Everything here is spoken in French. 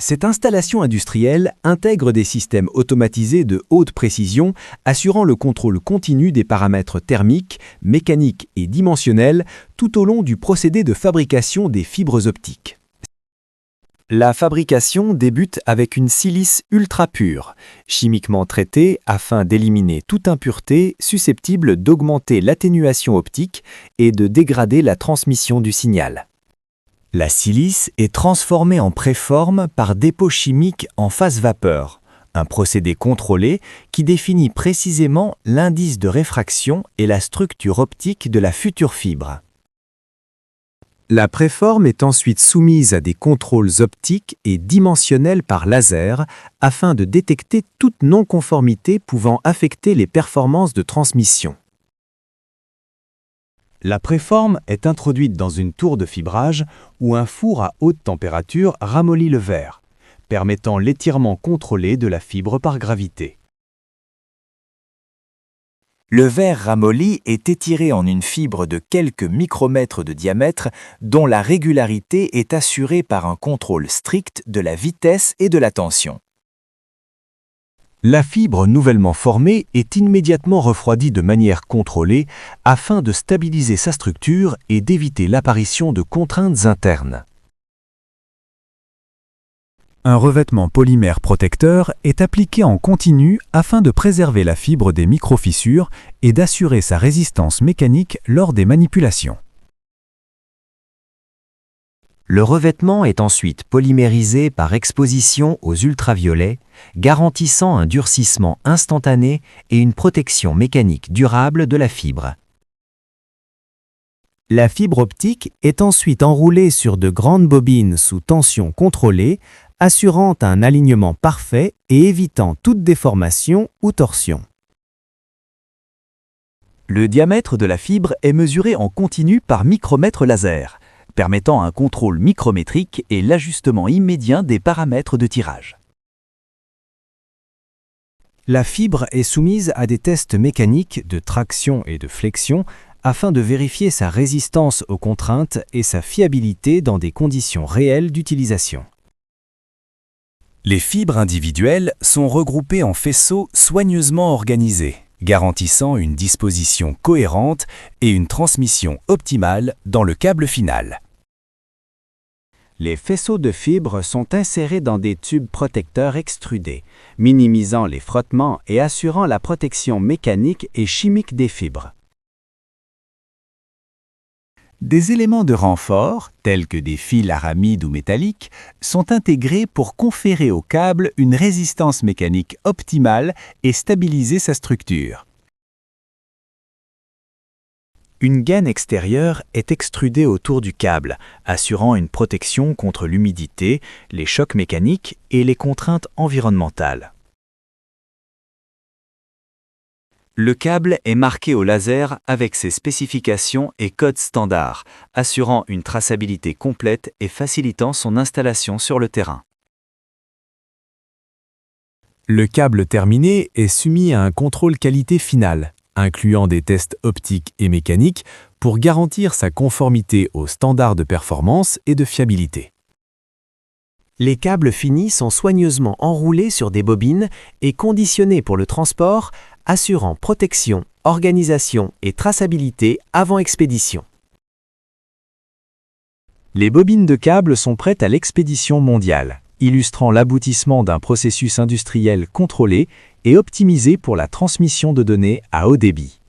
Cette installation industrielle intègre des systèmes automatisés de haute précision assurant le contrôle continu des paramètres thermiques, mécaniques et dimensionnels tout au long du procédé de fabrication des fibres optiques. La fabrication débute avec une silice ultra pure, chimiquement traitée afin d'éliminer toute impureté susceptible d'augmenter l'atténuation optique et de dégrader la transmission du signal. La silice est transformée en préforme par dépôt chimique en phase vapeur, un procédé contrôlé qui définit précisément l'indice de réfraction et la structure optique de la future fibre. La préforme est ensuite soumise à des contrôles optiques et dimensionnels par laser afin de détecter toute non-conformité pouvant affecter les performances de transmission. La préforme est introduite dans une tour de fibrage où un four à haute température ramollit le verre, permettant l'étirement contrôlé de la fibre par gravité. Le verre ramolli est étiré en une fibre de quelques micromètres de diamètre dont la régularité est assurée par un contrôle strict de la vitesse et de la tension. La fibre nouvellement formée est immédiatement refroidie de manière contrôlée afin de stabiliser sa structure et d'éviter l'apparition de contraintes internes. Un revêtement polymère protecteur est appliqué en continu afin de préserver la fibre des microfissures et d'assurer sa résistance mécanique lors des manipulations. Le revêtement est ensuite polymérisé par exposition aux ultraviolets, garantissant un durcissement instantané et une protection mécanique durable de la fibre. La fibre optique est ensuite enroulée sur de grandes bobines sous tension contrôlée, assurant un alignement parfait et évitant toute déformation ou torsion. Le diamètre de la fibre est mesuré en continu par micromètre laser, permettant un contrôle micrométrique et l'ajustement immédiat des paramètres de tirage. La fibre est soumise à des tests mécaniques de traction et de flexion afin de vérifier sa résistance aux contraintes et sa fiabilité dans des conditions réelles d'utilisation. Les fibres individuelles sont regroupées en faisceaux soigneusement organisés, garantissant une disposition cohérente et une transmission optimale dans le câble final. Les faisceaux de fibres sont insérés dans des tubes protecteurs extrudés, minimisant les frottements et assurant la protection mécanique et chimique des fibres. Des éléments de renfort, tels que des fils aramides ou métalliques, sont intégrés pour conférer au câble une résistance mécanique optimale et stabiliser sa structure. Une gaine extérieure est extrudée autour du câble, assurant une protection contre l'humidité, les chocs mécaniques et les contraintes environnementales. Le câble est marqué au laser avec ses spécifications et codes standards, assurant une traçabilité complète et facilitant son installation sur le terrain. Le câble terminé est soumis à un contrôle qualité final, incluant des tests optiques et mécaniques pour garantir sa conformité aux standards de performance et de fiabilité. Les câbles finis sont soigneusement enroulés sur des bobines et conditionnés pour le transport, assurant protection, organisation et traçabilité avant expédition. Les bobines de câbles sont prêtes à l'expédition mondiale, illustrant l'aboutissement d'un processus industriel contrôlé et optimisé pour la transmission de données à haut débit.